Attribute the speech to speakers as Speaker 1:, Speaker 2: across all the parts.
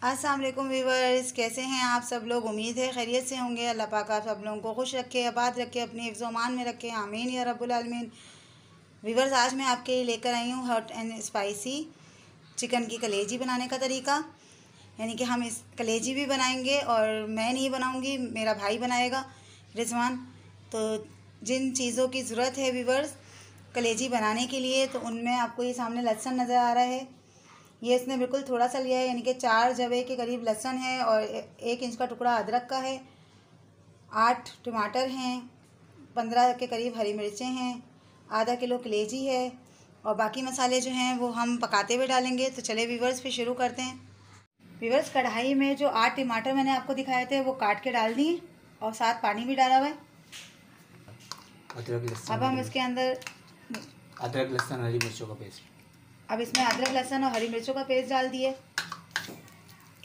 Speaker 1: अस्सलाम वालेकुम व्यूवर्स, कैसे हैं आप सब लोग। उम्मीद है खैरियत से होंगे। अल्लाह पाक आप सब लोगों को खुश रखे, आबाद रखे, अपनी हिफ्ज़ अमान में रखे, आमीन या रब्बुल आलमीन। व्यूवर्स, आज मैं आपके लिए लेकर आई हूँ हॉट एंड स्पाइसी चिकन की कलेजी बनाने का तरीका। यानी कि हम इस कलेजी भी बनाएंगे और मैं नहीं बनाऊँगी, मेरा भाई बनाएगा रिजवान। तो जिन चीज़ों की ज़रूरत है व्यूवर्स कलेजी बनाने के लिए, तो उनमें आपको ये सामने लहसुन नज़र आ रहा है। ये इसने बिल्कुल थोड़ा सा लिया है, यानी कि 4 जवे के करीब लहसुन है और 1 इंच का टुकड़ा अदरक का है। 8 टमाटर हैं, 15 के करीब हरी मिर्चें हैं, आधा किलो कलेजी है और बाकी मसाले जो हैं वो हम पकाते हुए डालेंगे। तो चले व्यूवर्स फिर शुरू करते हैं। व्यूवर्स, कढ़ाई में जो 8 टमाटर मैंने आपको दिखाए थे वो काट के डाल दिए और साथ पानी भी डाला हुआ है। अब हम इसके अंदर
Speaker 2: अदरक लहसुन हरी मिर्चों का पेस्ट,
Speaker 1: अब इसमें अदरक लहसुन और हरी मिर्चों का पेस्ट डाल दिए।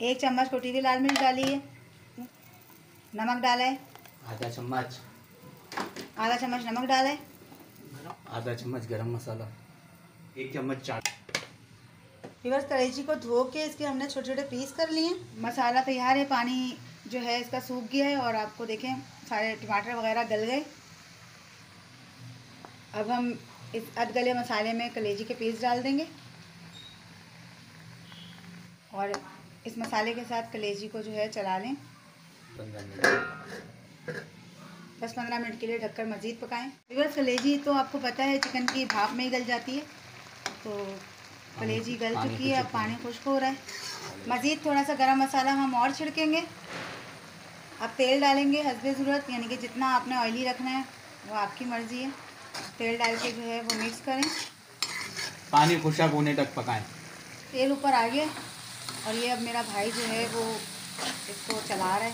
Speaker 1: 1 चम्मच कुटी हुई लाल मिर्च डाली है। नमक डाला है
Speaker 2: आधा चम्मच
Speaker 1: नमक डाला है।
Speaker 2: आधा चम्मच गरम मसाला, 1 चम्मच चाट।
Speaker 1: व्यूअर्स, कलेजी को धो के इसके हमने छोटे छोटे पीस कर लिए। मसाला तैयार है, पानी जो है इसका सूख गया है और आपको देखें सारे टमाटर वगैरह गल गए। अब हम इस अधगले मसाले में कलेजी के पीस डाल देंगे और इस मसाले के साथ कलेजी को जो है चला लें। 10-15 मिनट के लिए ढककर मज़ीद पकाएं। व्यूअर्स, कलेजी तो आपको पता है चिकन की भाप में ही गल जाती है, तो कलेजी गल चुकी है। अब पानी खुश्क हो रहा है। मज़ीद थोड़ा सा गरम मसाला हम और छिड़केंगे। अब तेल डालेंगे हस्बे ज़रूरत, यानी कि जितना आपने ऑयली रखना है वो आपकी मर्ज़ी है। तेल डाल के जो है वो मिक्स करें,
Speaker 2: पानी खुशक होने तक पकाएं।
Speaker 1: तेल ऊपर आ गया और ये अब मेरा भाई जो है वो इसको चला रहा है।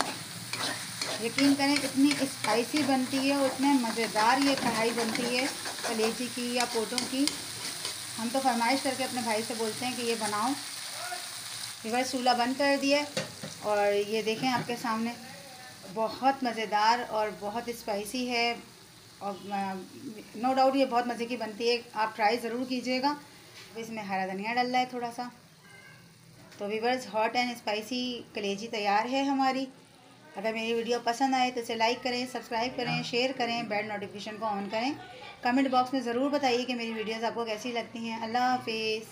Speaker 1: यकीन करें इतनी स्पाइसी बनती है और इतने मज़ेदार ये कढ़ाई बनती है कलेजी की या पोटों की। हम तो फरमाइश करके अपने भाई से बोलते हैं कि ये बनाओ। फिर चूल्हा बंद कर दिया और ये देखें आपके सामने बहुत मज़ेदार और बहुत स्पाइसी है और नो डाउट ये बहुत मज़े की बनती है। आप ट्राई ज़रूर कीजिएगा। इसमें हरा धनिया डल रहा है थोड़ा सा। तो व्यूअर्स, हॉट एंड स्पाइसी कलेजी तैयार है हमारी। अगर मेरी वीडियो पसंद आए तो इसे लाइक करें, सब्सक्राइब करें, शेयर करें, बेल नोटिफिकेशन को ऑन करें। कमेंट बॉक्स में ज़रूर बताइए कि मेरी वीडियोस आपको कैसी लगती हैं। अल्लाह हाफिज़।